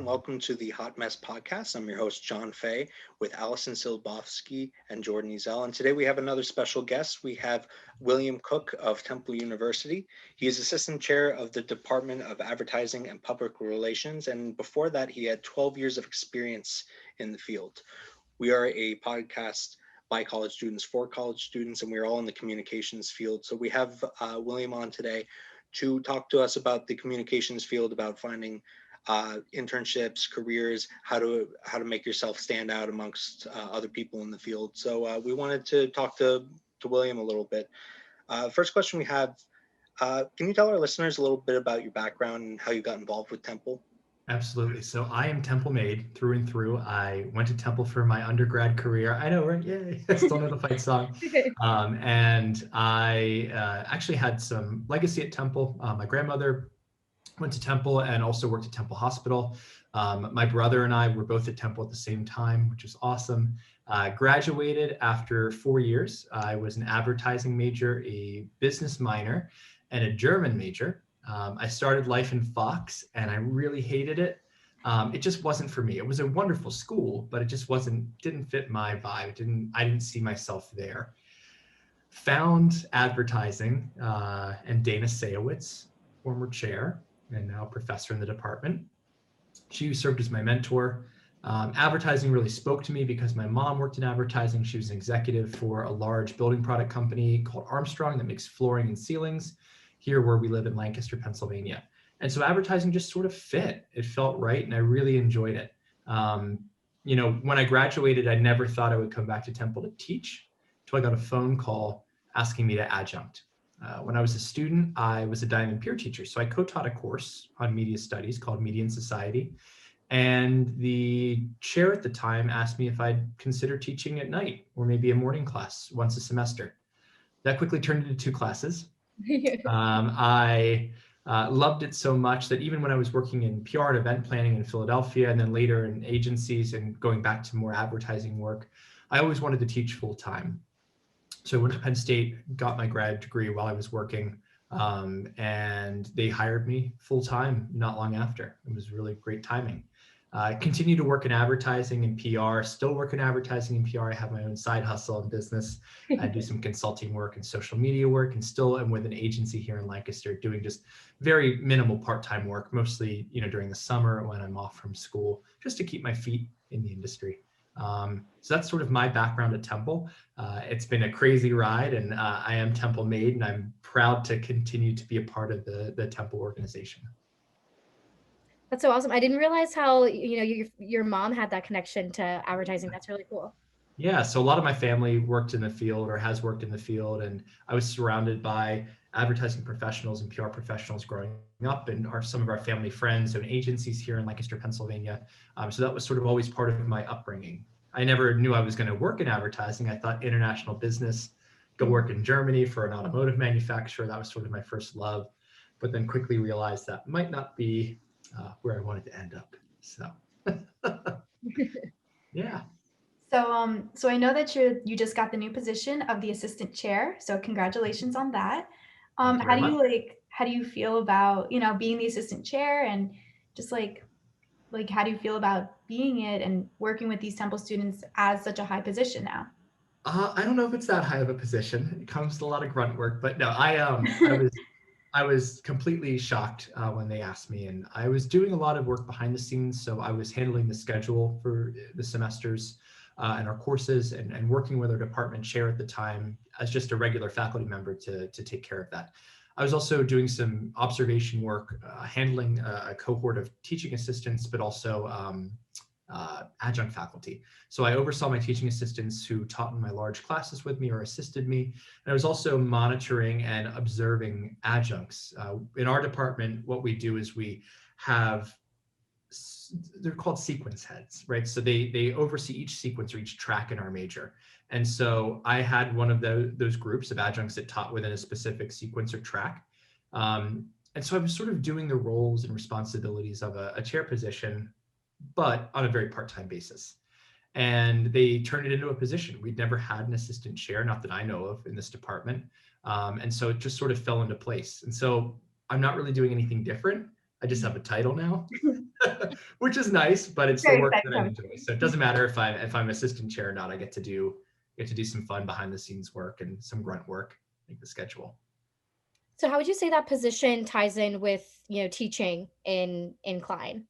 Welcome to the Hot Mess Podcast. I'm your host, John Fay, with Allison Silbowski and Jordan Ezel. And today we have another special guest. We have William Cook of Temple University. He is Assistant Chair of the Department of Advertising and Public Relations. And before that, he had 12 years of experience in the field. We are a podcast by college students for college students, and we're all in the communications field. So we have William on today to talk to us about the communications field, about finding internships, careers, how to make yourself stand out amongst other people in the field. So we wanted to talk to William a little bit. First question we have, can you tell our listeners a little bit about your background and how you got involved with Temple? Absolutely. So I am Temple made through and through. I went to Temple for my undergrad career. I know, right? Yay! I still know the fight song. And I actually had some legacy at Temple. My grandmother went to Temple and also worked at Temple Hospital. My brother and I were both at Temple at the same time, which was awesome. Graduated after 4 years. I was an advertising major, a business minor, and a German major. I started life in Fox and I really hated it. It just wasn't for me. It was a wonderful school, but it just didn't fit my vibe. I didn't see myself there. Found advertising and Dana Sayowitz, former chair, and now professor in the department. She served as my mentor. Advertising really spoke to me because my mom worked in advertising. She was an executive for a large building product company called Armstrong that makes flooring and ceilings here where we live in Lancaster, Pennsylvania. And so advertising just sort of fit. It felt right and I really enjoyed it. When I graduated, I never thought I would come back to Temple to teach until I got a phone call asking me to adjunct. When I was a student, I was a Diamond peer teacher. So I co-taught a course on media studies called Media and Society. And the chair at the time asked me if I'd consider teaching at night or maybe a morning class once a semester. That quickly turned into 2 classes. I loved it so much that even when I was working in PR and event planning in Philadelphia and then later in agencies and going back to more advertising work, I always wanted to teach full time. So I went to Penn State, got my grad degree while I was working, and they hired me full time not long after. It was really great timing. I continue to work in advertising and PR, still work in advertising and PR. I have my own side hustle and business. I do some consulting work and social media work, and still am with an agency here in Lancaster doing just very minimal part-time work, mostly during the summer when I'm off from school, just to keep my feet in the industry. So that's sort of my background at Temple. It's been a crazy ride, and I am Temple made, and I'm proud to continue to be a part of the Temple organization. That's so awesome. I didn't realize how your mom had that connection to advertising. That's really cool. Yeah, so a lot of my family worked in the field or has worked in the field, and I was surrounded by advertising professionals and PR professionals growing up, and some of our family friends and agencies here in Lancaster, Pennsylvania. So that was sort of always part of my upbringing. I never knew I was going to work in advertising. I thought international business, go work in Germany for an automotive manufacturer. That was sort of my first love, but then quickly realized that might not be where I wanted to end up. So yeah. So I know that you just got the new position of the assistant chair. So congratulations on that. How do you feel about, being the assistant chair, and just like how do you feel about being it and working with these Temple students as such a high position now? I don't know if it's that high of a position. It comes with a lot of grunt work, but no, I was completely shocked when they asked me, and I was doing a lot of work behind the scenes. So I was handling the schedule for the semesters and our courses, and working with our department chair at the time as just a regular faculty member to take care of that. I was also doing some observation work, handling a cohort of teaching assistants, but also adjunct faculty. So I oversaw my teaching assistants who taught in my large classes with me or assisted me. And I was also monitoring and observing adjuncts. In our department, what we do is we have, they're called sequence heads, right? So they oversee each sequence or each track in our major. And so I had one of those groups of adjuncts that taught within a specific sequence or track. And so I was sort of doing the roles and responsibilities of a chair position, but on a very part-time basis. And they turned it into a position. We'd never had an assistant chair, not that I know of, in this department. And so it just sort of fell into place. And so I'm not really doing anything different. I just have a title now, which is nice, but it's the work that I enjoy. So it doesn't matter if I'm assistant chair or not. I get to do some fun behind the scenes work and some grunt work, make the schedule. So how would you say that position ties in with, teaching in Klein?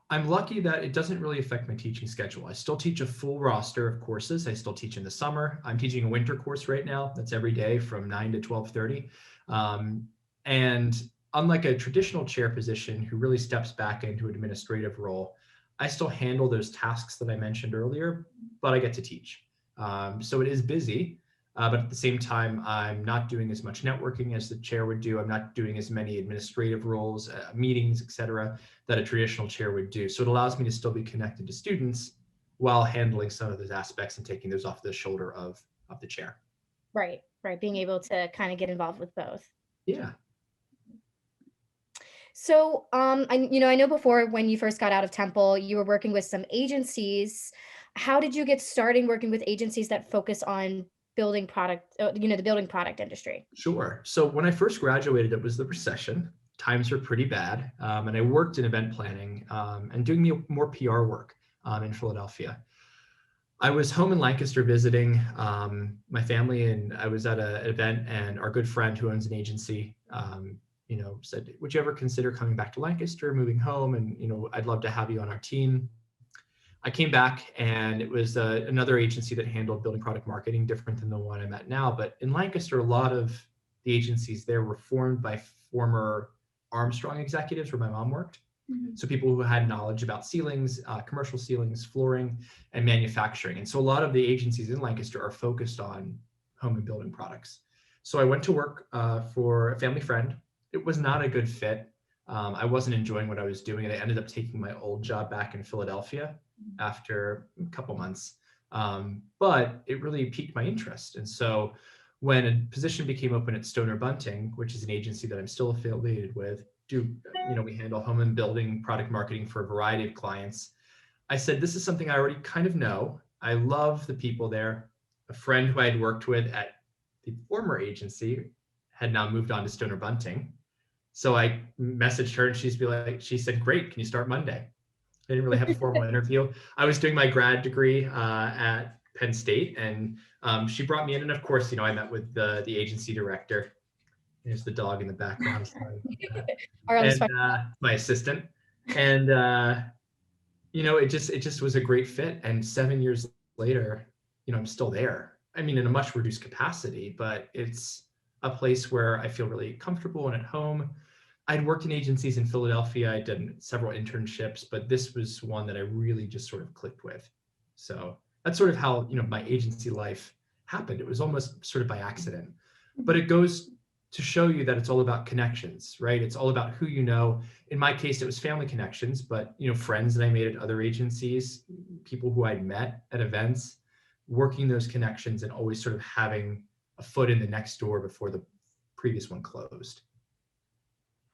I'm lucky that it doesn't really affect my teaching schedule. I still teach a full roster of courses. I still teach in the summer. I'm teaching a winter course right now. That's every day from 9 to 12:30. And unlike a traditional chair position who really steps back into an administrative role, I still handle those tasks that I mentioned earlier, but I get to teach. So it is busy, but at the same time, I'm not doing as much networking as the chair would do. I'm not doing as many administrative roles, meetings, et cetera, that a traditional chair would do. So it allows me to still be connected to students while handling some of those aspects and taking those off the shoulder of the chair. Right. Being able to kind of get involved with both. Yeah. So, I know before when you first got out of Temple, you were working with some agencies. How did you get started working with agencies that focus on building product, the building product industry? Sure. So when I first graduated, it was the recession. Times were pretty bad. And I worked in event planning and doing more PR work in Philadelphia. I was home in Lancaster visiting my family, and I was at an event, and our good friend who owns an agency said, would you ever consider coming back to Lancaster, moving home? And, I'd love to have you on our team. I came back, and it was another agency that handled building product marketing, different than the one I'm at now. But in Lancaster, a lot of the agencies there were formed by former Armstrong executives where my mom worked. Mm-hmm. So people who had knowledge about ceilings, commercial ceilings, flooring, and manufacturing. And so a lot of the agencies in Lancaster are focused on home and building products. So I went to work for a family friend. It was not a good fit. I wasn't enjoying what I was doing, and I ended up taking my old job back in Philadelphia after a couple months. But it really piqued my interest. And so when a position became open at Stoner Bunting, which is an agency that I'm still affiliated with, we handle home and building product marketing for a variety of clients. I said, this is something I already kind of know. I love the people there. A friend who I had worked with at the former agency had now moved on to Stoner Bunting. So I messaged her, and she said, great, can you start Monday? I didn't really have a formal interview. I was doing my grad degree at Penn State, and she brought me in. And of course, I met with the agency director. There's the dog in the background. And my assistant. And, it just was a great fit. And 7 years later, I'm still there. I mean, in a much reduced capacity, but it's a place where I feel really comfortable and at home. I'd worked in agencies in Philadelphia. I'd done several internships, but this was one that I really just sort of clicked with. So that's sort of how, my agency life happened. It was almost sort of by accident, but it goes to show you that it's all about connections, right? It's all about who you know. In my case, it was family connections, but, friends that I made at other agencies, people who I'd met at events, working those connections and always sort of having a foot in the next door before the previous one closed.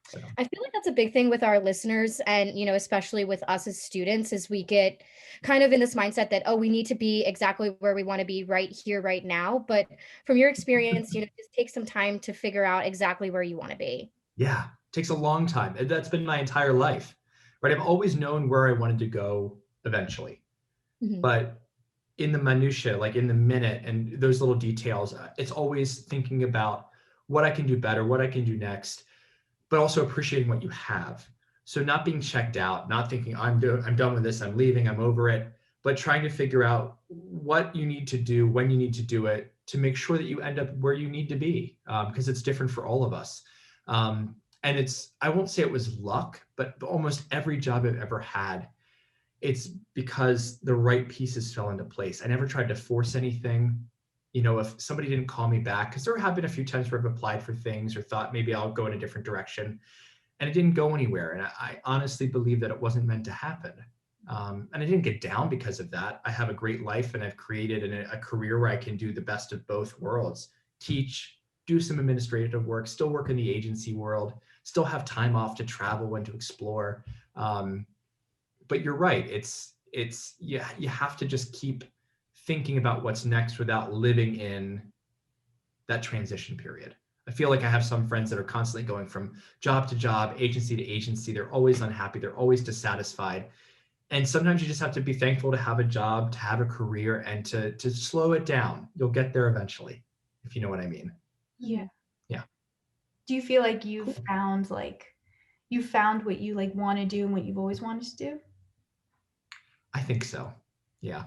So. I feel like that's a big thing with our listeners, and especially with us as students, is we get kind of in this mindset that, we need to be exactly where we want to be right here, right now. But from your experience, just take some time to figure out exactly where you want to be. Yeah, it takes a long time. That's been my entire life, right? I've always known where I wanted to go eventually, but in the minutia, like in the minute and those little details, it's always thinking about what I can do better, what I can do next, but also appreciating what you have. So not being checked out, not thinking I'm done with this, I'm leaving, I'm over it, but trying to figure out what you need to do, when you need to do it, to make sure that you end up where you need to be, because it's different for all of us. And I won't say it was luck, but almost every job I've ever had, it's because the right pieces fell into place. I never tried to force anything. You know, if somebody didn't call me back, because there have been a few times where I've applied for things or thought maybe I'll go in a different direction, and it didn't go anywhere. And I honestly believe that it wasn't meant to happen. And I didn't get down because of that. I have a great life, and I've created a career where I can do the best of both worlds: teach, do some administrative work, still work in the agency world, still have time off to travel and to explore. But you're right. Yeah, you have to just keep thinking about what's next without living in that transition period. I feel like I have some friends that are constantly going from job to job, agency to agency. They're always unhappy. They're always dissatisfied. And sometimes you just have to be thankful to have a job, to have a career, and to slow it down. You'll get there eventually, if you know what I mean. Yeah. Yeah. Do you feel like you found what you like want to do and what you've always wanted to do? I think so. Yeah.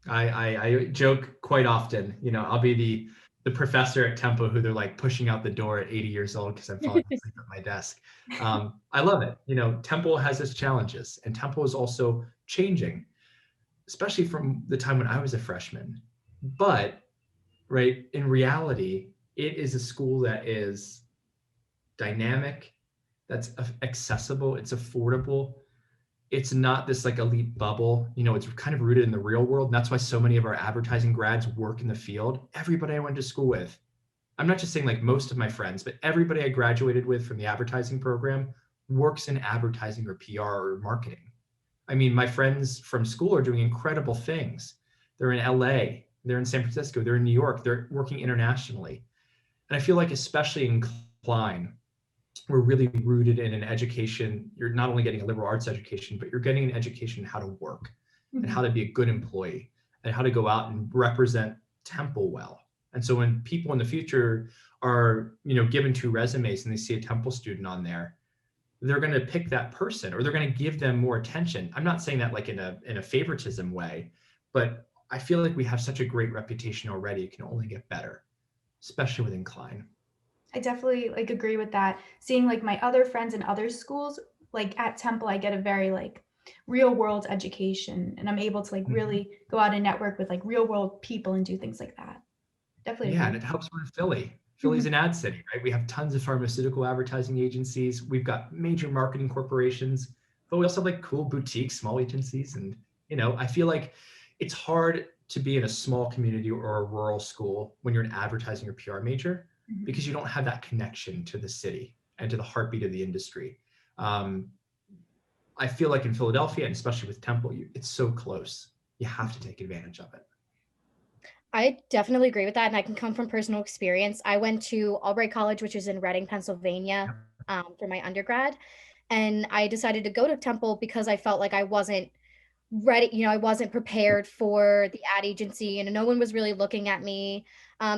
I joke quite often, you know, I'll be the professor at Tempo who they're like pushing out the door at 80 years old because I'm falling asleep at my desk. I love it. You know, Tempo has its challenges, and Tempo is also changing, especially from the time when I was a freshman. But right, in reality, it is a school that is dynamic, that's accessible, it's affordable. It's not this like elite bubble, you know, it's kind of rooted in the real world. And that's why so many of our advertising grads work in the field. Everybody I went to school with, I'm not just saying like most of my friends, but everybody I graduated with from the advertising program works in advertising or PR or marketing. I mean, my friends from school are doing incredible things. They're in LA, they're in San Francisco, they're in New York, they're working internationally. And I feel like, especially in Klein, we're really rooted in an education. You're not only getting a liberal arts education, but you're getting an education in how to work and how to be a good employee and how to go out and represent Temple well. And so when people in the future are, you know, given 2 resumes and they see a Temple student on there, they're going to pick that person, or they're going to give them more attention. I'm not saying that like in a favoritism way, but I feel like we have such a great reputation already. It can only get better, especially within Klein. I definitely like agree with that. Seeing like my other friends in other schools, like at Temple, I get a very like real world education, and I'm able to like really go out and network with like real world people and do things like that. Definitely. Yeah, and it helps with Philly. Philly's an ad city, right? We have tons of pharmaceutical advertising agencies. We've got major marketing corporations, but we also have like cool boutique small agencies. And, you know, I feel like it's hard to be in a small community or a rural school when you're an advertising or PR major, because you don't have that connection to the city and to the heartbeat of the industry. I feel like in Philadelphia, and especially with Temple, it's so close. You have to take advantage of it. I definitely agree with that. And I can come from personal experience. I went to Albright College, which is in Reading, Pennsylvania, for my undergrad. And I decided to go to Temple because I felt like I wasn't ready, you know, I wasn't prepared for the ad agency, and no one was really looking at me.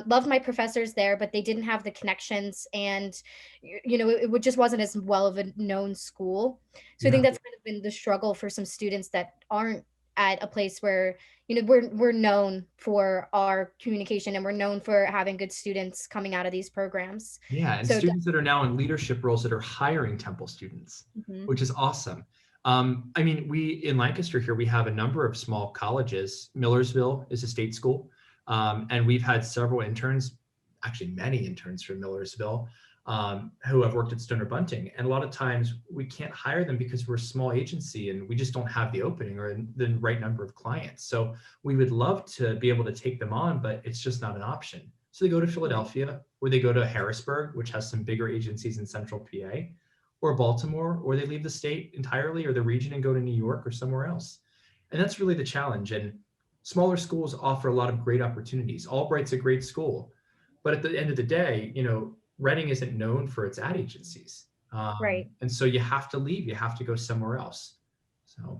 Loved my professors there, but they didn't have the connections, and you know, it just wasn't as well of a known school. So I think that's kind of been the struggle for some students that aren't at a place where, you know, we're known for our communication, and we're known for having good students coming out of these programs. Yeah, and So students that are now in leadership roles that are hiring Temple students, which is awesome. I mean, we in Lancaster here, we have a number of small colleges. Millersville is a state school. And we've had several interns, actually many interns from Millersville, who have worked at Stoner Bunting. And a lot of times we can't hire them because we're a small agency and we just don't have the opening or the right number of clients. So we would love to be able to take them on, but it's just not an option. So they go to Philadelphia, or they go to Harrisburg, which has some bigger agencies in central PA, or Baltimore, or they leave the state entirely or the region and go to New York or somewhere else. And that's really the challenge. And smaller schools offer a lot of great opportunities. Albright's a great school, but at the end of the day, you know, Reading isn't known for its ad agencies. Right. And so you have to leave, you have to go somewhere else. So.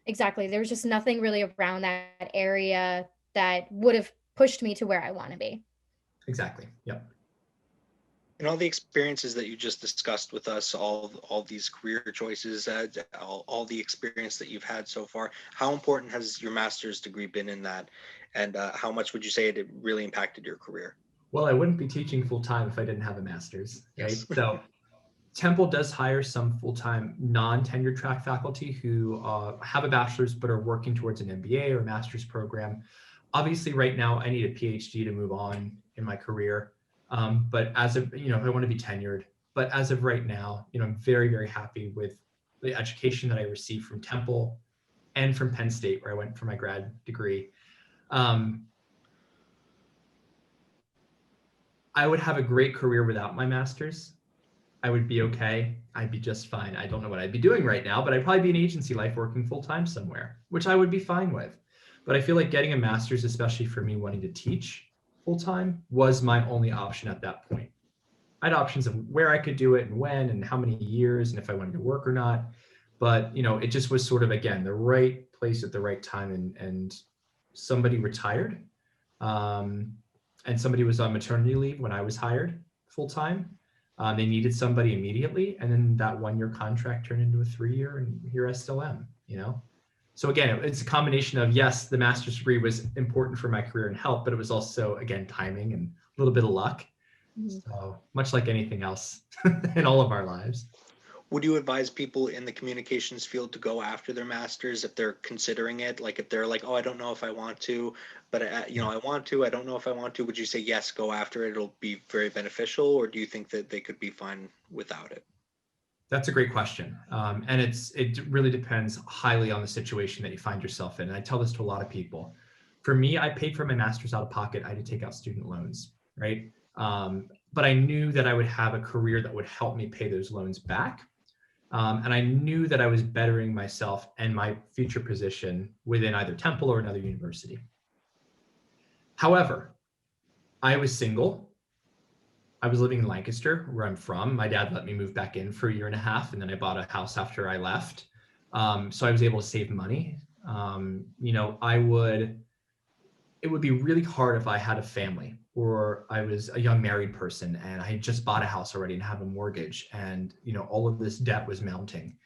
Exactly. There was just nothing really around that area that would have pushed me to where I want to be. Exactly. Yep. And all the experiences that you just discussed with us, all these career choices, all the experience that you've had so far, how important has your master's degree been in that? And how much would you say it really impacted your career? Well, I wouldn't be teaching full time if I didn't have a master's, right? Yes. So Temple does hire some full-time non-tenured track faculty who have a bachelor's but are working towards an MBA or master's program. Obviously, right now, I need a PhD to move on in my career. But as of, if I want to be tenured, but as of right now, I'm very, very happy with the education that I received from Temple and from Penn State, where I went for my grad degree. I would have a great career without my master's. I would be okay. I'd be just fine. I don't know what I'd be doing right now, but I'd probably be in agency life working full-time somewhere, which I would be fine with. But I feel like getting a master's, especially for me wanting to teach full-time, was my only option at that point. I had options of where I could do it and when and how many years and if I wanted to work or not. But, it just was sort of, again, the right place at the right time. And somebody retired and somebody was on maternity leave when I was hired full-time. They needed somebody immediately. And then that 1-year contract turned into a 3-year, and here I still am, So again, it's a combination of, yes, the master's degree was important for my career and help, but it was also, again, timing and a little bit of luck. Mm-hmm. So much like anything else in all of our lives. Would you advise people in the communications field to go after their master's if they're considering it? Like if they're like, oh, I don't know if I want to, but I want to, I don't know if I want to. Would you say, yes, go after it? It'll be very beneficial. Or do you think that they could be fine without it? That's a great question. And it really depends highly on the situation that you find yourself in. And I tell this to a lot of people. For me, I paid for my master's out of pocket. I had to take out student loans, right? But I knew that I would have a career that would help me pay those loans back. And I knew that I was bettering myself and my future position within either Temple or another university. However, I was single. I was living in Lancaster, where I'm from. My dad let me move back in for 1.5 years, and then I bought a house after I left. So I was able to save money. It would be really hard if I had a family or I was a young married person and I had just bought a house already and have a mortgage and, all of this debt was mounting.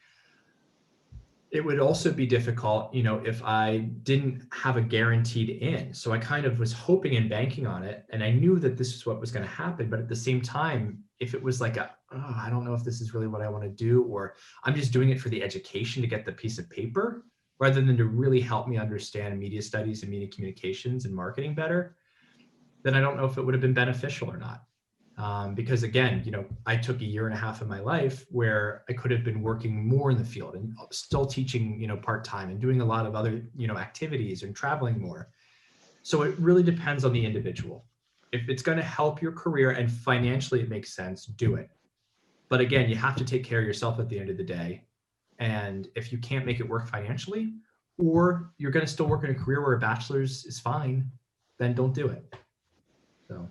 It would also be difficult, if I didn't have a guaranteed in. So I kind of was hoping and banking on it. And I knew that this is what was going to happen. But at the same time, if it was like I don't know if this is really what I want to do, or I'm just doing it for the education to get the piece of paper, rather than to really help me understand media studies and media communications and marketing better, then I don't know if it would have been beneficial or not. Because again, I took 1.5 years of my life where I could have been working more in the field and still teaching, part-time and doing a lot of other, activities and traveling more. So it really depends on the individual. If it's going to help your career and financially it makes sense, do it. But again, you have to take care of yourself at the end of the day. And if you can't make it work financially, or you're going to still work in a career where a bachelor's is fine, then don't do it. So,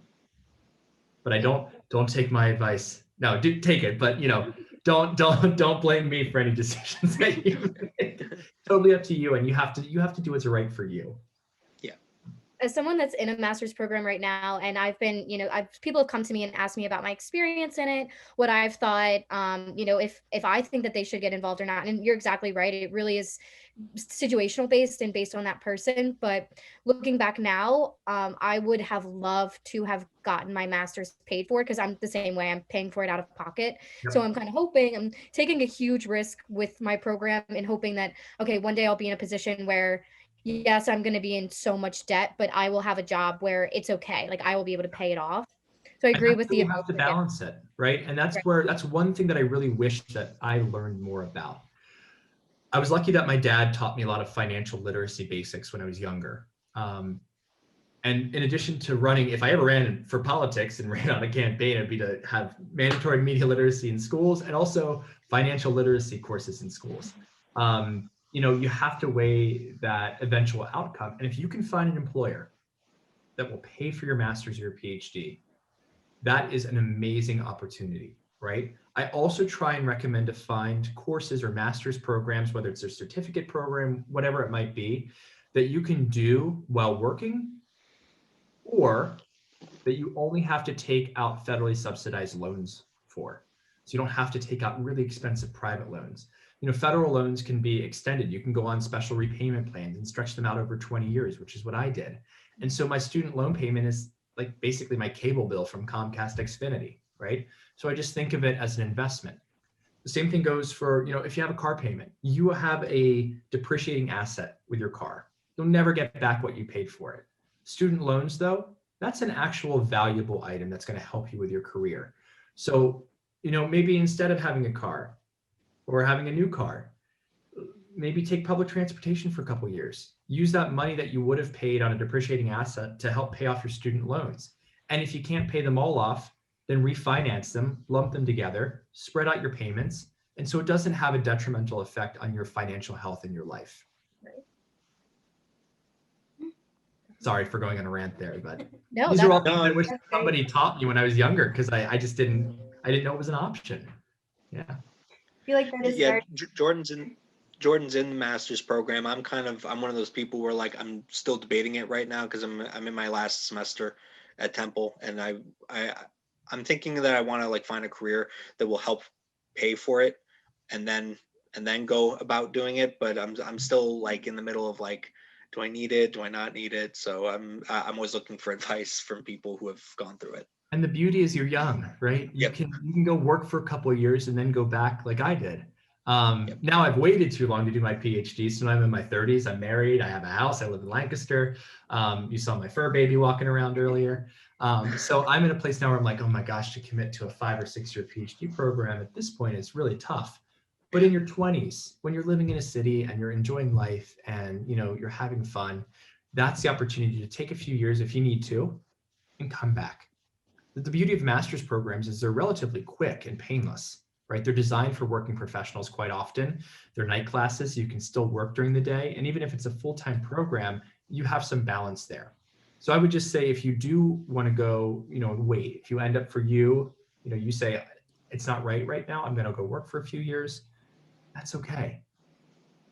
but don't take my advice. No, do take it, but don't blame me for any decisions that you make. Totally up to you, and you have to do what's right for you. As someone that's in a master's program right now, and I've been, people have come to me and asked me about my experience in it, what I've thought, if I think that they should get involved or not. And you're exactly right. It really is situational based and based on that person. But looking back now, I would have loved to have gotten my master's paid for, because I'm the same way. I'm paying for it out of pocket. Yep. So I'm kind of hoping, I'm taking a huge risk with my program and hoping that, okay, one day I'll be in a position where, yes, I'm going to be in so much debt, but I will have a job where it's okay. Like I will be able to pay it off. So I agree with you have to balance it, right? And that's that's one thing that I really wish that I learned more about. I was lucky that my dad taught me a lot of financial literacy basics when I was younger. And in addition to running, if I ever ran for politics and ran on a campaign, it'd be to have mandatory media literacy in schools and also financial literacy courses in schools. You have to weigh that eventual outcome. And if you can find an employer that will pay for your master's or your PhD, that is an amazing opportunity, right? I also try and recommend to find courses or master's programs, whether it's a certificate program, whatever it might be, that you can do while working, or that you only have to take out federally subsidized loans for. So you don't have to take out really expensive private loans. Federal loans can be extended. You can go on special repayment plans and stretch them out over 20 years, which is what I did. And so my student loan payment is like basically my cable bill from Comcast Xfinity, right? So I just think of it as an investment. The same thing goes for, if you have a car payment, you have a depreciating asset with your car. You'll never get back what you paid for it. Student loans, though, that's an actual valuable item that's going to help you with your career. So, maybe instead of having a car or having a new car, maybe take public transportation for a couple of years. Use that money that you would have paid on a depreciating asset to help pay off your student loans. And if you can't pay them all off, then refinance them, lump them together, spread out your payments. And so it doesn't have a detrimental effect on your financial health in your life. Sorry for going on a rant there, but No, these are all things I that's wish great. somebody taught me when I was younger, because I just didn't know it was an option. Yeah. I feel like that is Yeah, very Jordan's in the master's program. I'm one of those people where like I'm still debating it right now because I'm in my last semester at Temple, and I'm thinking that I want to like find a career that will help pay for it, and then go about doing it. But I'm still like in the middle of like, do I need it? Do I not need it? So I'm always looking for advice from people who have gone through it. And the beauty is you're young, right? You can go work for a couple of years and then go back like I did. Now I've waited too long to do my PhD, so I'm in my 30s. I'm married. I have a house. I live in Lancaster. You saw my fur baby walking around earlier. So I'm in a place now where I'm like, oh my gosh, to commit to a 5 or 6 year PhD program at this point is really tough. But in your 20s, when you're living in a city and you're enjoying life and you're having fun, that's the opportunity to take a few years if you need to and come back. The beauty of master's programs is they're relatively quick and painless, right? They're designed for working professionals quite often. They're night classes, so you can still work during the day. And even if it's a full-time program, you have some balance there. So I would just say, if you do want to go, wait, if you end up you say, it's not right now, I'm going to go work for a few years. That's okay.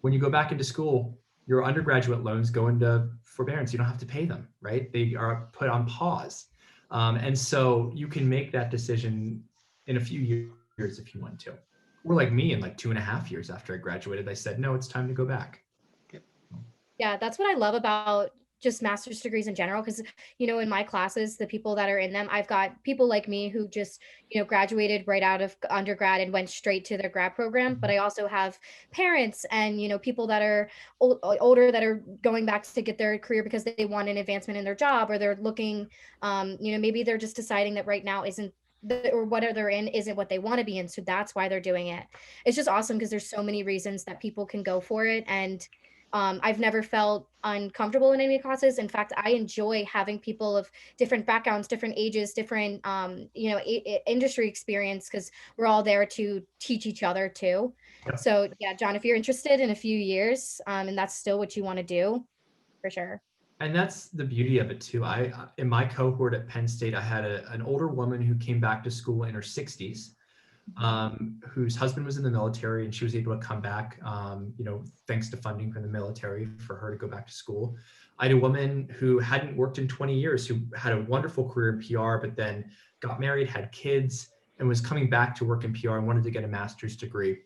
When you go back into school, your undergraduate loans go into forbearance. You don't have to pay them, right? They are put on pause. And so you can make that decision in a few years if you want to. Or like me, in like 2.5 years after I graduated, I said, no, it's time to go back. Yeah, that's what I love about just master's degrees in general, because in my classes, the people that are in them, I've got people like me who just graduated right out of undergrad and went straight to their grad program, but I also have parents and people that are older that are going back to get their career because they want an advancement in their job, or they're looking maybe they're just deciding that right now isn't or whatever they're in isn't what they want to be in, so that's why they're doing it. It's just awesome because there's so many reasons that people can go for it, and I've never felt uncomfortable in any classes. In fact, I enjoy having people of different backgrounds, different ages, different, industry experience, because we're all there to teach each other too. Yeah. So yeah, John, if you're interested in a few years and that's still what you want to do, for sure. And that's the beauty of it too. In my cohort at Penn State, I had an older woman who came back to school in her 60s. Whose husband was in the military, and she was able to come back, thanks to funding from the military for her to go back to school. I had a woman who hadn't worked in 20 years, who had a wonderful career in PR, but then got married, had kids, and was coming back to work in PR and wanted to get a master's degree.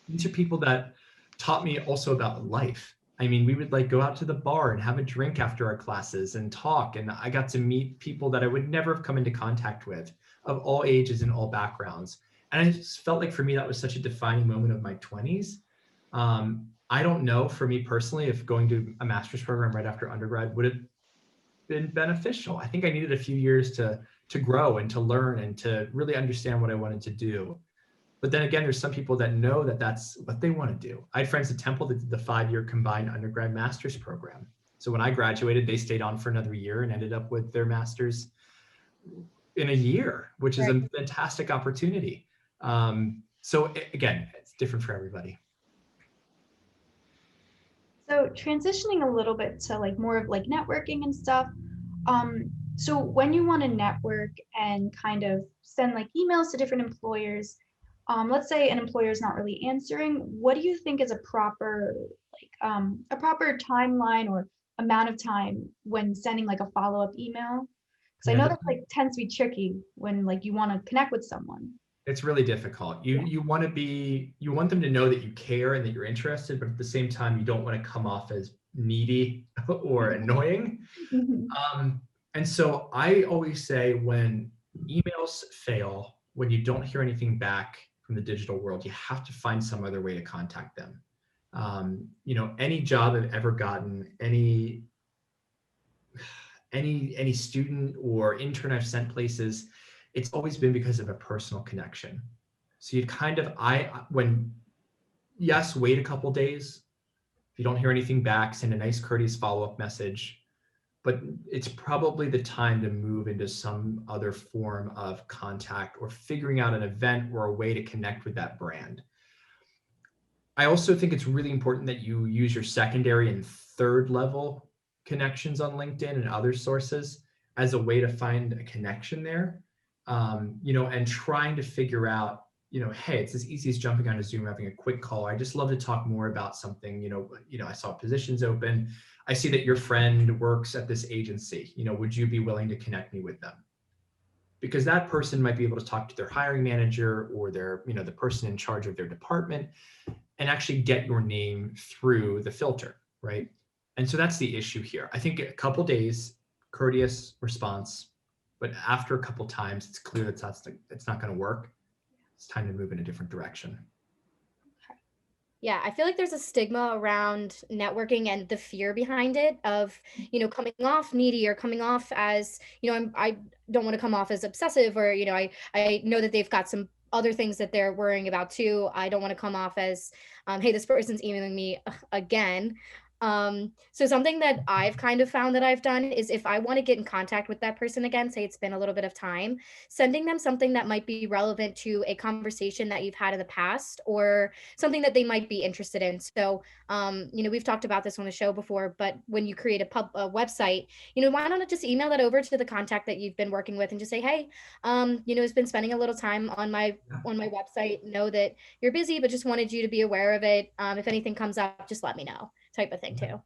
These are people that taught me also about life. I mean, we would like go out to the bar and have a drink after our classes and talk. And I got to meet people that I would never have come into contact with, of all ages and all backgrounds. And I just felt like for me, that was such a defining moment of my 20s. I don't know, for me personally, if going to a master's program right after undergrad would have been beneficial. I think I needed a few years to grow and to learn and to really understand what I wanted to do. But then again, there's some people that know that that's what they want to do. I had friends at Temple that did the 5-year combined undergrad master's program. So when I graduated, they stayed on for another year and ended up with their master's in a year, which is a fantastic opportunity. So again, it's different for everybody. So transitioning a little bit to like more of like networking and stuff. So when you want to network and kind of send like emails to different employers, let's say an employer is not really answering, what do you think is a proper timeline or amount of time when sending like a follow-up email? Because I know that like tends to be tricky when like you want to connect with someone. It's really difficult. You want them to know that you care and that you're interested, but at the same time, you don't want to come off as needy or annoying. Mm-hmm. And so I always say, when emails fail, when you don't hear anything back, from the digital world, you have to find some other way to contact them. Any job I've ever gotten, any student or intern I've sent places, it's always been because of a personal connection. So you'd wait a couple days. If you don't hear anything back, send a nice courteous follow-up message. But it's probably the time to move into some other form of contact or figuring out an event or a way to connect with that brand. I also think it's really important that you use your secondary and third level connections on LinkedIn and other sources as a way to find a connection there, and trying to figure out, hey, it's as easy as jumping on a Zoom, having a quick call. I just love to talk more about something, I saw positions open. I see that your friend works at this agency, would you be willing to connect me with them? Because that person might be able to talk to their hiring manager or their, the person in charge of their department and actually get your name through the filter, right? And so that's the issue here. I think a couple days, courteous response, but after a couple times, it's clear that it's not going to work. It's time to move in a different direction. Yeah, I feel like there's a stigma around networking and the fear behind it of, coming off needy or coming off as, I don't want to come off as obsessive or, I know that they've got some other things that they're worrying about too. I don't want to come off as, hey, this person's emailing me again. So something that I've kind of found that I've done is if I want to get in contact with that person again, say it's been a little bit of time, sending them something that might be relevant to a conversation that you've had in the past or something that they might be interested in. So, we've talked about this on the show before, but when you create a website, why not just email that over to the contact that you've been working with and just say, hey, has been spending a little time on my website, know that you're busy, but just wanted you to be aware of it. If anything comes up, just let me know. Type of thing too.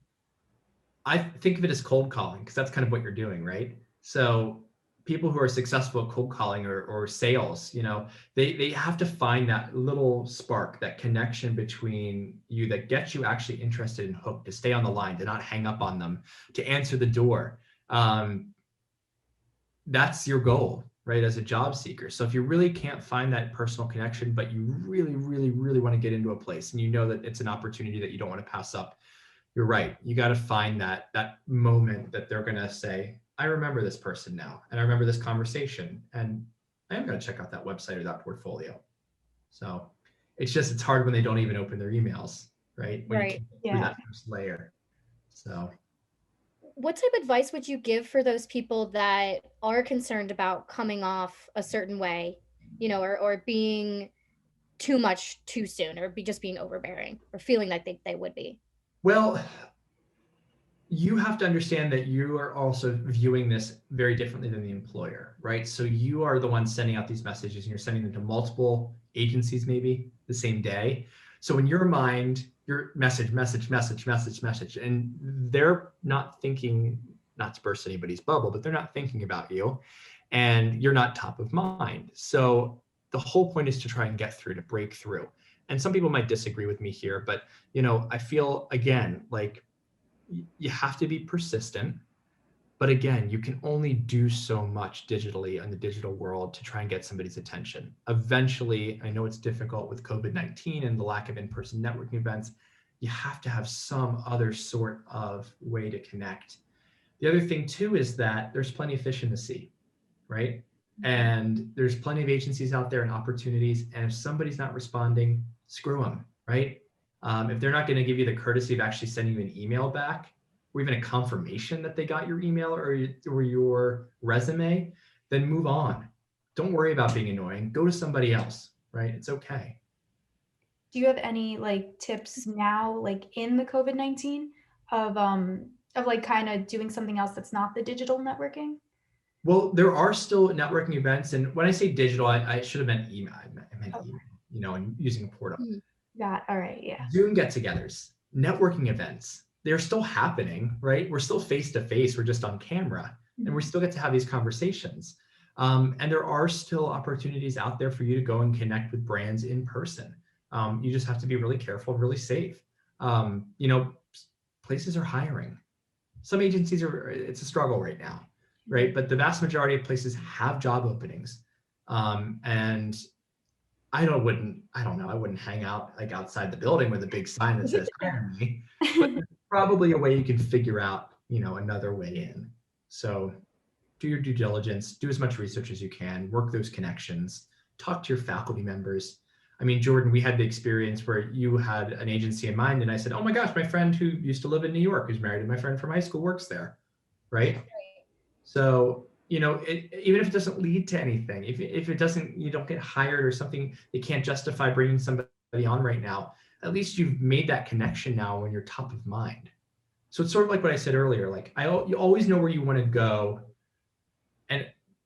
I think of it as cold calling because that's kind of what you're doing, right? So people who are successful at cold calling or sales, they have to find that little spark, that connection between you that gets you actually interested and hooked, to stay on the line, to not hang up on them, to answer the door. That's your goal, right, as a job seeker. So if you really can't find that personal connection, but you really, really, really want to get into a place and you know that it's an opportunity that you don't want to pass up, you're right. You got to find that moment that they're going to say, I remember this person now, and I remember this conversation, and I am going to check out that website or that portfolio. So it's hard when they don't even open their emails, right? When right. You through that first layer. So what type of advice would you give for those people that are concerned about coming off a certain way, or being too much too soon, or just being overbearing or feeling like they would be? Well, you have to understand that you are also viewing this very differently than the employer, right? So you are the one sending out these messages and you're sending them to multiple agencies maybe the same day. So in your mind, your message, and they're not thinking, not to burst anybody's bubble, but they're not thinking about you and you're not top of mind. So the whole point is to try and get through, to break through. And some people might disagree with me here, but I feel, again, like you have to be persistent. But again, you can only do so much digitally in the digital world to try and get somebody's attention. Eventually, I know it's difficult with COVID-19 and the lack of in-person networking events. You have to have some other sort of way to connect. The other thing too is that there's plenty of fish in the sea, right? And there's plenty of agencies out there and opportunities. And if somebody's not responding, screw them, right? If they're not going to give you the courtesy of actually sending you an email back, or even a confirmation that they got your email or your resume, then move on. Don't worry about being annoying. Go to somebody else, right? It's okay. Do you have any tips now, in the COVID-19 of kind of doing something else that's not the digital networking? Well, there are still networking events. And when I say digital, I should have meant email. I meant email, and using a portal. All right, yeah. Zoom get-togethers, networking events, they're still happening, right? We're still face-to-face, we're just on camera, and we still get to have these conversations. And there are still opportunities out there for you to go and connect with brands in person. You just have to be really careful, really safe. Places are hiring. Some agencies it's a struggle right now, right? But the vast majority of places have job openings. And I don't know. I wouldn't hang out like outside the building with a big sign that says hire me, but there's probably a way you can figure out, another way in. So do your due diligence, do as much research as you can, work those connections, talk to your faculty members. I mean, Jordan, we had the experience where you had an agency in mind, and I said, oh my gosh, my friend who used to live in New York, who's married to my friend from high school, works there, right? So, even if it doesn't lead to anything, if it doesn't, you don't get hired or something, they can't justify bringing somebody on right now, at least you've made that connection now when you're top of mind. So it's sort of like what I said earlier, like you always know where you want to go,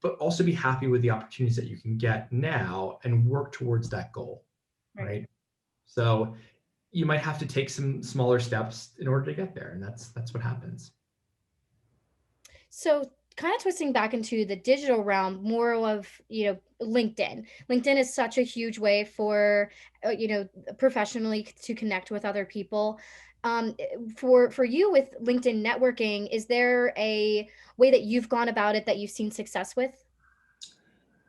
but also be happy with the opportunities that you can get now and work towards that goal, right? So you might have to take some smaller steps in order to get there, and that's what happens. So kind of twisting back into the digital realm, more of, LinkedIn. LinkedIn is such a huge way for, professionally to connect with other people. For you with LinkedIn networking, is there a way that you've gone about it that you've seen success with?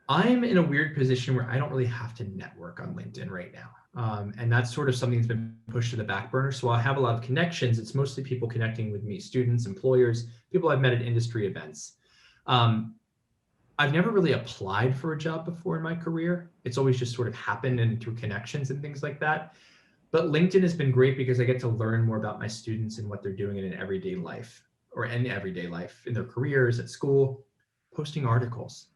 I'm in a weird position where I don't really have to network on LinkedIn right now. And that's sort of something that's been pushed to the back burner. So I have a lot of connections. It's mostly people connecting with me, students, employers, people I've met at industry events. I've never really applied for a job before in my career. It's always just sort of happened and through connections and things like that. But LinkedIn has been great because I get to learn more about my students and what they're doing in an everyday life, or in everyday life, in their careers, at school, posting articles,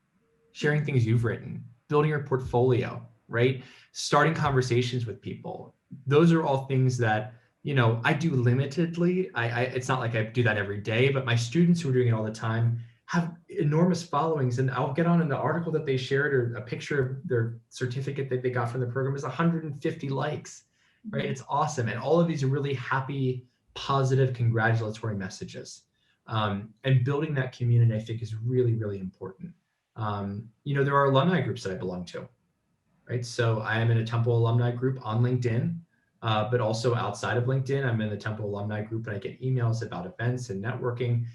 sharing things you've written, building your portfolio, right? Starting conversations with people. Those are all things that, I do limitedly. It's not like I do that every day, but my students who are doing it all the time have enormous followings, and I'll get on in the article that they shared, or a picture of their certificate that they got from the program is 150 likes, right? It's awesome. And all of these are really happy, positive, congratulatory messages. And building that community, I think, is really, really important. There are alumni groups that I belong to, right? So I am in a Temple alumni group on LinkedIn, but also outside of LinkedIn, I'm in the Temple alumni group, and I get emails about events and networking.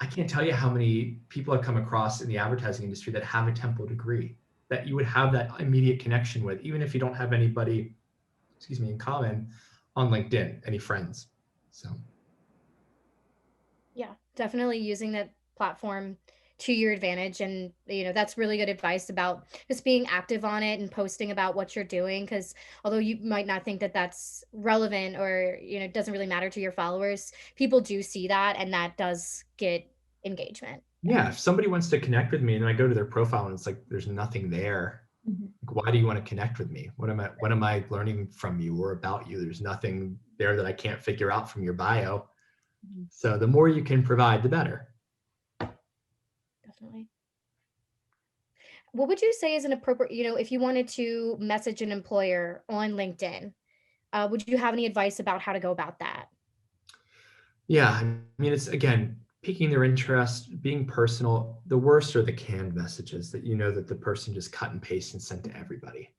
I can't tell you how many people I've come across in the advertising industry that have a Temple degree that you would have that immediate connection with, even if you don't have anybody, in common on LinkedIn, any friends. So. Yeah, definitely using that platform to your advantage. And, that's really good advice about just being active on it and posting about what you're doing. Because although you might not think that that's relevant, or, it doesn't really matter to your followers, people do see that, and that does get engagement. Yeah, if somebody wants to connect with me and I go to their profile and it's like, there's nothing there. Like, why do you want to connect with me? What am I learning from you or about you? There's nothing there that I can't figure out from your bio. So the more you can provide, the better. Definitely. What would you say is an appropriate, if you wanted to message an employer on LinkedIn, would you have any advice about how to go about that? Yeah, I mean, it's, again, piquing their interest, being personal. The worst are the canned messages that that the person just cut and paste and sent to everybody.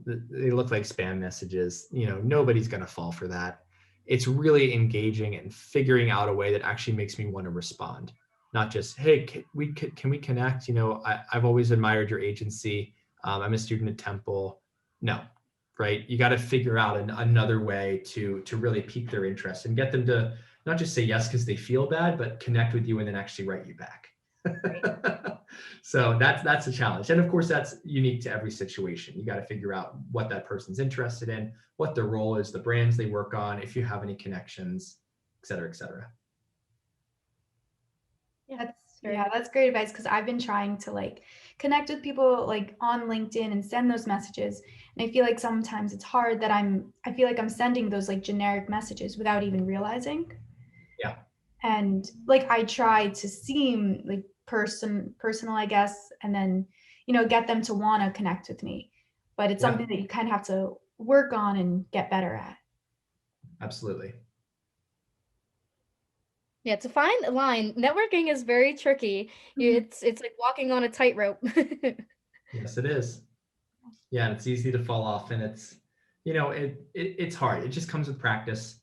They look like spam messages. Nobody's going to fall for that. It's really engaging and figuring out a way that actually makes me want to respond. Not just, hey, can we connect? I've always admired your agency. I'm a student at Temple. No, right? You got to figure out another way to really pique their interest and get them to not just say yes because they feel bad, but connect with you and then actually write you back. So that's a challenge. And of course, that's unique to every situation. You got to figure out what that person's interested in, what their role is, the brands they work on, if you have any connections, et cetera, et cetera. That's great advice, because I've been trying to connect with people on LinkedIn and send those messages. And I feel like sometimes it's hard that I feel like I'm sending those generic messages without even realizing. Yeah. And I try to seem personal, I guess, and then, get them to want to connect with me. But it's something that you kind of have to work on and get better at. Absolutely. Yeah, it's a fine line. Networking is very tricky. It's like walking on a tightrope. Yes, it is. Yeah, and it's easy to fall off, and it's, it's hard. It just comes with practice.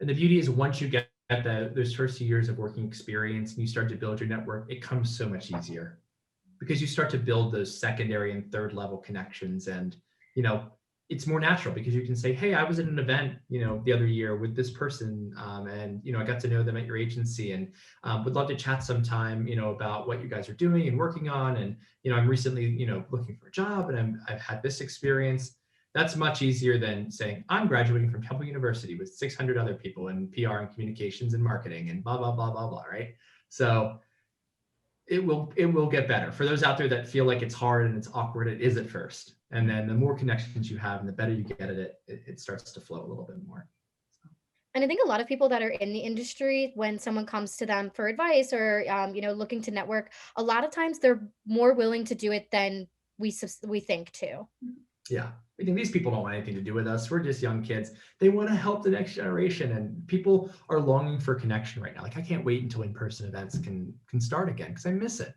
And the beauty is, once you get those first few years of working experience and you start to build your network, it comes so much easier. because you start to build those secondary and third level connections. And, it's more natural because you can say, hey, I was at an event, the other year with this person, and, I got to know them at your agency, and would love to chat sometime, about what you guys are doing and working on. And, I'm recently, looking for a job, and I've had this experience. That's much easier than saying, I'm graduating from Temple University with 600 other people in PR and communications and marketing and blah, blah, blah, blah, blah, right? So it will get better. For those out there that feel like it's hard and it's awkward, it is at first. And then the more connections you have and the better you get at it, it starts to flow a little bit more. And I think a lot of people that are in the industry, when someone comes to them for advice or, looking to network, a lot of times they're more willing to do it than we think too. Yeah. I think these people don't want anything to do with us. We're just young kids. They want to help the next generation, and people are longing for connection right now. Like, I can't wait until in-person events can start again because I miss it.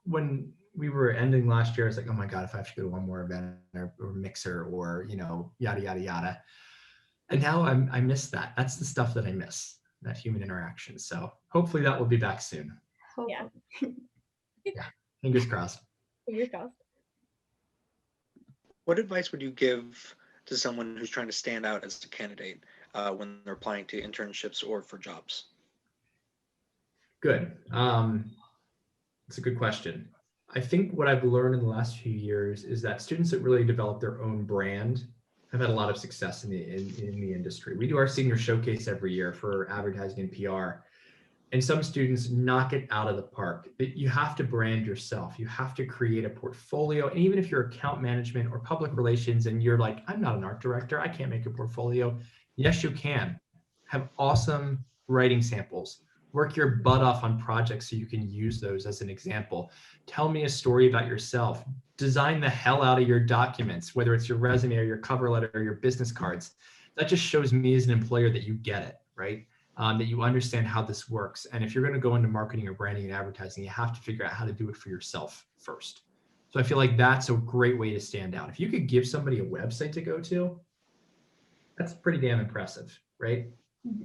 When we were ending last year, I was like, oh my God, if I have to go to one more event or mixer or, yada, yada, yada. And now I miss that. That's the stuff that I miss, that human interaction. So hopefully that will be back soon. Yeah. Yeah. Fingers crossed. Fingers crossed. What advice would you give to someone who's trying to stand out as a candidate when they're applying to internships or for jobs? Good. It's a good question. I think what I've learned in the last few years is that students that really develop their own brand have had a lot of success in the industry. We do our senior showcase every year for advertising and PR. And some students knock it out of the park. But you have to brand yourself. You have to create a portfolio. And even if you're account management or public relations and you're like, I'm not an art director, I can't make a portfolio. Yes, you can. Have awesome writing samples. Work your butt off on projects so you can use those as an example. Tell me a story about yourself. Design the hell out of your documents, whether it's your resume or your cover letter or your business cards. That just shows me as an employer that you get it, right? That you understand how this works. And if you're going to go into marketing or branding and advertising, you have to figure out how to do it for yourself first. So I feel like that's a great way to stand out. If you could give somebody a website to go to, that's pretty damn impressive, right?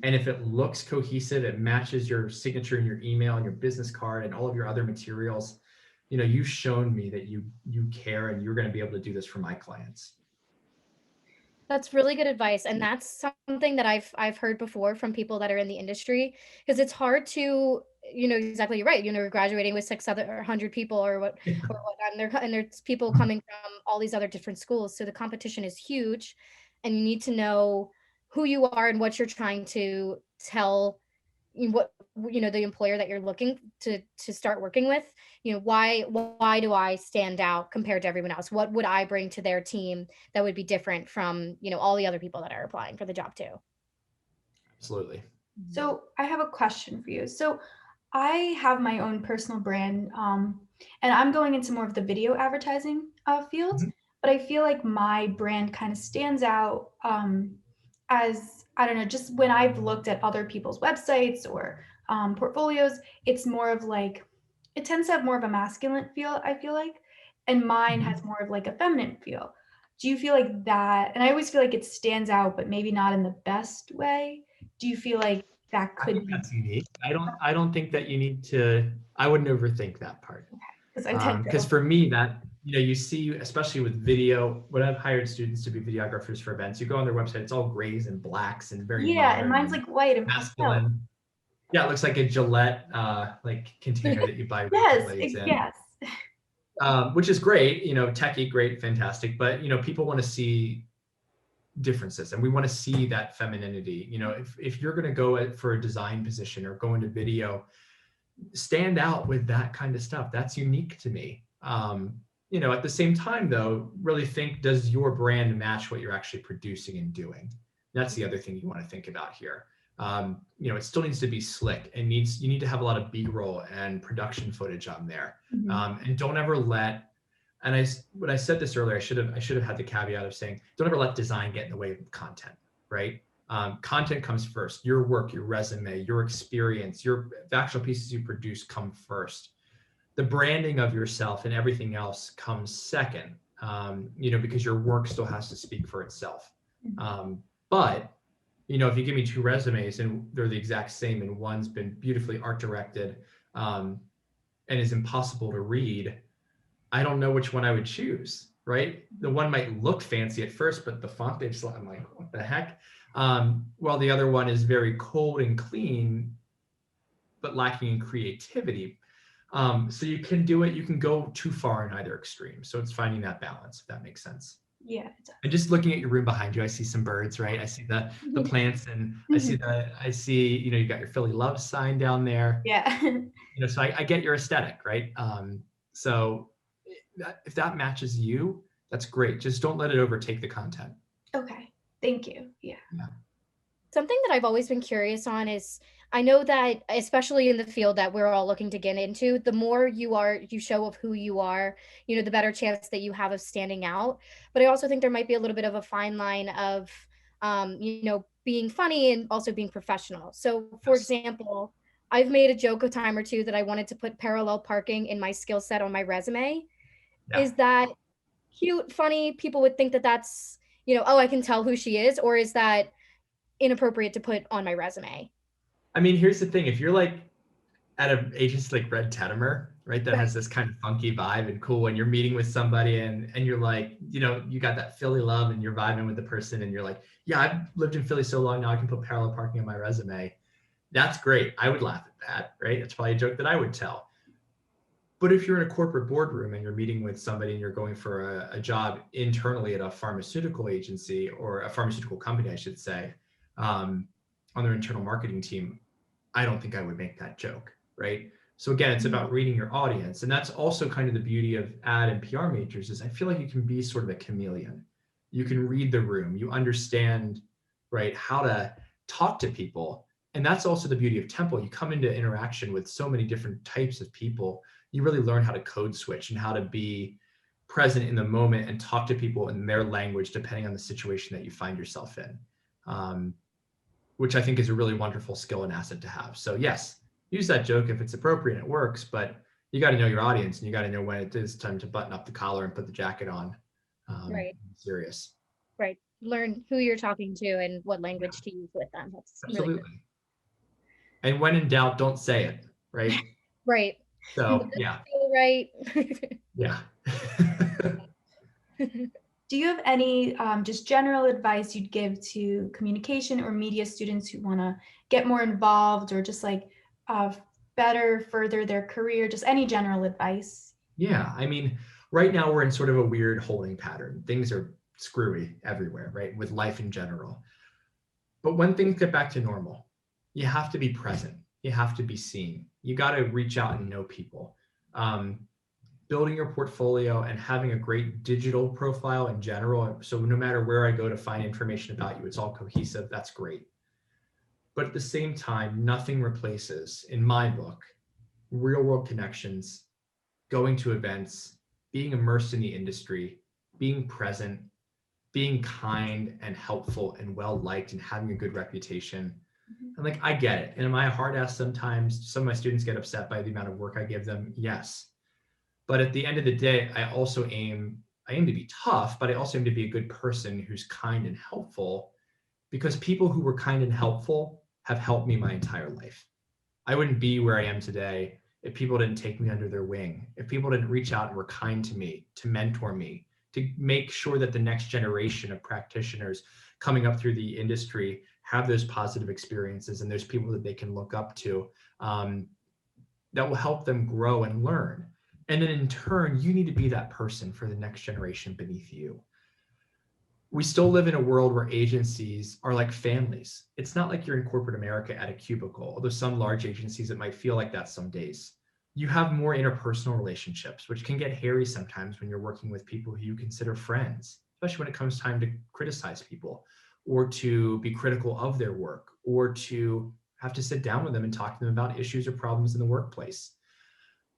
And if it looks cohesive, it matches your signature and your email and your business card and all of your other materials, you've shown me that you care and you're going to be able to do this for my clients. That's really good advice. And that's something that I've heard before from people that are in the industry, because it's hard to, exactly, you're right. You're graduating with 600 people or what, and there's people coming from all these other different schools. So the competition is huge, and you need to know who you are and what you're trying to tell the employer that you're looking to start working with. Why do I stand out compared to everyone else? What would I bring to their team that would be different from all the other people that are applying for the job too? Absolutely. So I have a question for you. So I have my own personal brand, and I'm going into more of the video advertising field, but I feel like my brand kind of stands out as, I don't know, just when I've looked at other people's websites or portfolios, it's more of like, it tends to have more of a masculine feel, I feel like, and mine has more of like a feminine feel. Do you feel like that? And I always feel like it stands out, but maybe not in the best way. Do you feel like that could be? That's unique. I don't think that you need to, I wouldn't overthink that part. Because for me, that, you see, especially with video, when I've hired students to be videographers for events, you go on their website, it's all grays and blacks and very and mine's like white and masculine. Yeah, it looks like a Gillette container that you buy. Yes. Which is great, techie, great, fantastic. But people want to see differences, and we want to see that femininity. If you're going to go for a design position or go into video, stand out with that kind of stuff. That's unique to me. At the same time, though, really think, does your brand match what you're actually producing and doing? That's the other thing you want to think about here. It still needs to be slick, and you need to have a lot of B-roll and production footage on there. And don't ever let, and when I said this earlier, I should have had the caveat of saying, don't ever let design get in the way of content, right? Content comes first. Your work, your resume, your experience, the actual pieces you produce come first. The branding of yourself and everything else comes second, because your work still has to speak for itself. But if you give me two resumes and they're the exact same and one's been beautifully art directed, and and is impossible to read, I don't know which one I would choose, right? The one might look fancy at first, but the font I'm like, what the heck? While the other one is very cold and clean, but lacking in creativity. So you can do it, you can go too far in either extreme. So it's finding that balance, if that makes sense. Yeah. And just looking at your room behind you, I see some birds, right? I see the plants, and I see, you know, you got your Philly Love sign down there. Yeah. You know, so I get your aesthetic, right? So if that matches you, that's great. Just don't let it overtake the content. Okay. Thank you. Yeah. Something that I've always been curious on is, I know that especially in the field that we're all looking to get into, the more you show of who you are, you know, the better chance that you have of standing out. But I also think there might be a little bit of a fine line of, you know, being funny and also being professional. So for example, I've made a joke a time or two that I wanted to put parallel parking in my skill set on my resume. Yeah. Is that cute, funny? People would think that that's, you know, oh, I can tell who she is, or is that inappropriate to put on my resume? I mean, here's the thing. If you're like at an agency like Red Tetamer, right, that has this kind of funky vibe and cool, when you're meeting with somebody and you're like, you know, you got that Philly love and you're vibing with the person and you're like, yeah, I've lived in Philly so long now I can put parallel parking on my resume. That's great. I would laugh at that, right? It's probably a joke that I would tell. But if you're in a corporate boardroom and you're meeting with somebody and you're going for a job internally at a pharmaceutical agency, or a pharmaceutical company, I should say, on their internal marketing team, I don't think I would make that joke, right? So again, it's about reading your audience. And that's also kind of the beauty of ad and PR majors, is I feel like you can be sort of a chameleon. You can read the room, you understand, right, how to talk to people. And that's also the beauty of Temple. You come into interaction with so many different types of people. You really learn how to code switch and how to be present in the moment and talk to people in their language, depending on the situation that you find yourself in, which I think is a really wonderful skill and asset to have. So yes, use that joke if it's appropriate and it works, but you got to know your audience and you got to know when it is time to button up the collar and put the jacket on. Right. Serious. Right. Learn who you're talking to and what language to use with them. That's Absolutely. really good. And when in doubt, don't say it, right? Right. So yeah. Right. Yeah. Do you have any just general advice you'd give to communication or media students who want to get more involved, or just like better further their career? Just any general advice? Yeah, I mean, right now we're in sort of a weird holding pattern. Things are screwy everywhere, right? With life in general. But when things get back to normal, you have to be present. You have to be seen. You got to reach out and know people. Building your portfolio and having a great digital profile in general. So no matter where I go to find information about you, it's all cohesive. That's great. But at the same time, nothing replaces, in my book, real world connections, going to events, being immersed in the industry, being present, being kind and helpful and well liked and having a good reputation. And like, I get it. And am I a hard ass sometimes? Some of my students get upset by the amount of work I give them. Yes. But at the end of the day, I also aim to be tough, but I also aim to be a good person who's kind and helpful, because people who were kind and helpful have helped me my entire life. I wouldn't be where I am today if people didn't take me under their wing, if people didn't reach out and were kind to me, to mentor me, to make sure that the next generation of practitioners coming up through the industry have those positive experiences and there's people that they can look up to, that will help them grow and learn. And then in turn, you need to be that person for the next generation beneath you. We still live in a world where agencies are like families. It's not like you're in corporate America at a cubicle, although some large agencies, it might feel like that some days. You have more interpersonal relationships, which can get hairy sometimes when you're working with people who you consider friends, especially when it comes time to criticize people or to be critical of their work or to have to sit down with them and talk to them about issues or problems in the workplace.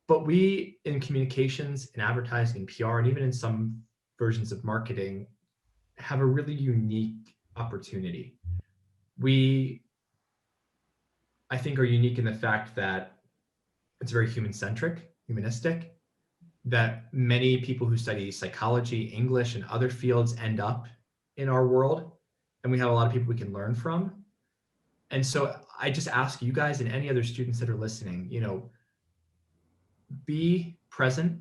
But we in communications and advertising and PR, and even in some versions of marketing, have a really unique opportunity. We, I think, are unique in the fact that it's very human-centric, humanistic, that many people who study psychology, English, and other fields end up in our world, and we have a lot of people we can learn from. And so I just ask you guys and any other students that are listening, be present,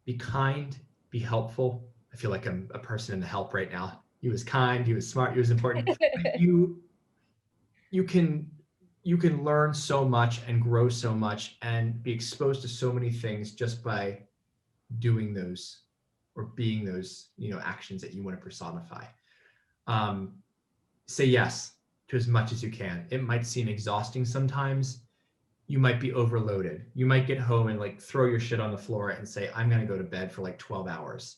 be kind, be helpful. I feel like I'm a person in the help right now. He was kind, he was smart, he was important. You can learn so much and grow so much and be exposed to so many things just by doing those or being those, actions that you want to personify. Say yes to as much as you can. It might seem exhausting sometimes. You might be overloaded. You might get home and like throw your shit on the floor and say, I'm going to go to bed for like 12 hours.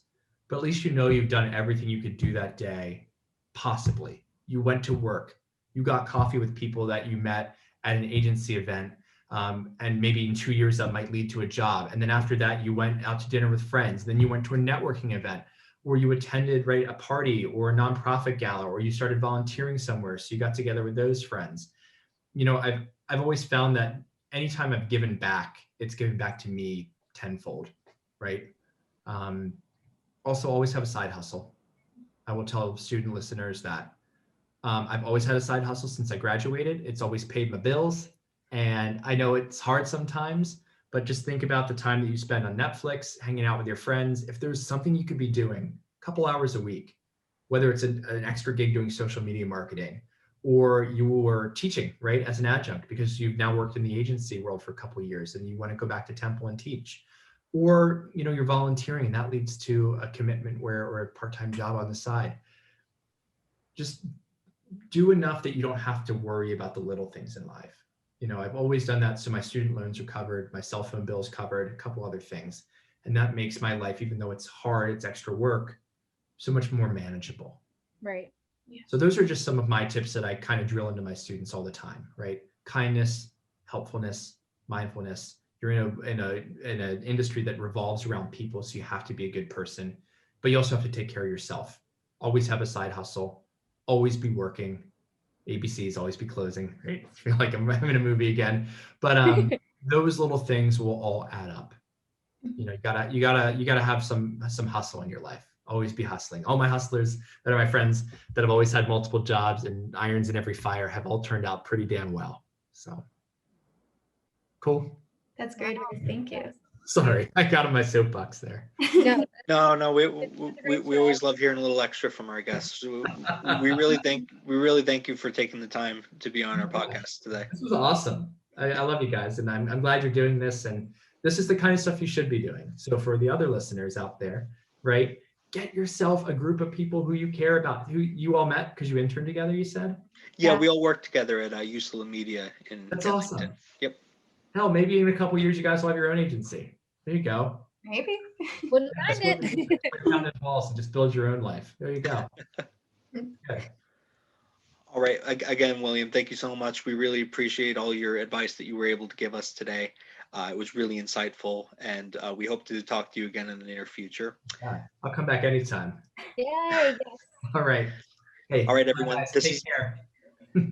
But at least you've done everything you could do that day, possibly. You went to work. You got coffee with people that you met at an agency event. And maybe in 2 years that might lead to a job. And then after that, you went out to dinner with friends. Then you went to a networking event, or you attended a party or a nonprofit gala, or you started volunteering somewhere. So you got together with those friends. I've always found that anytime I've given back, it's given back to me tenfold, right? Also, always have a side hustle. I will tell student listeners that I've always had a side hustle since I graduated. It's always paid my bills. And I know it's hard sometimes, but just think about the time that you spend on Netflix, hanging out with your friends. If there's something you could be doing a couple hours a week, whether it's an extra gig doing social media marketing, or you were teaching, right, as an adjunct because you've now worked in the agency world for a couple of years and you want to go back to Temple and teach, or you're volunteering and that leads to a commitment or a part-time job on the side. Just do enough that you don't have to worry about the little things in life. I've always done that. So my student loans are covered, my cell phone bill is covered, a couple other things. And that makes my life, even though it's hard, it's extra work, so much more manageable. Right. Yeah. So those are just some of my tips that I kind of drill into my students all the time, right? Kindness, helpfulness, mindfulness. You're in an industry that revolves around people, so you have to be a good person, but you also have to take care of yourself. Always have a side hustle, always be working. ABCs always be closing, right? I feel like I'm in a movie again, but those little things will all add up. You gotta have some hustle in your life. Always be hustling. All my hustlers that are my friends that have always had multiple jobs and irons in every fire have all turned out pretty damn well. So cool. That's great. Thank you. Sorry, I got on my soapbox there. No, we always love hearing a little extra from our guests. We really thank you for taking the time to be on our podcast today. This was awesome. I love you guys, and I'm glad you're doing this. And this is the kind of stuff you should be doing. So for the other listeners out there, right? Get yourself a group of people who you care about, who you all met because you interned together, you said? Yeah, we all work together at USALA Media in That's Kensington. awesome. Yep. Hell, maybe in a couple of years, you guys will have your own agency. There you go. Maybe. Wouldn't mind it. Down the walls and just build your own life. There you go. Okay. All right. Again, William, thank you so much. We really appreciate all your advice that you were able to give us today. It was really insightful, and we hope to talk to you again in the near future. Yeah, I'll come back anytime. Yay, yes. All right. Hey. All right, everyone. Guys, Take care.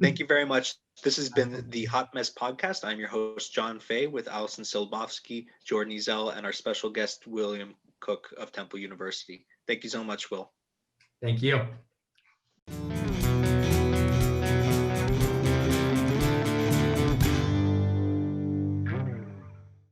Thank you very much. This has been the Hot Mess Podcast. I'm your host, John Fay, with Allison Silbofsky, Jordan Ezell, and our special guest, William Cook of Temple University. Thank you so much, Will. Thank you.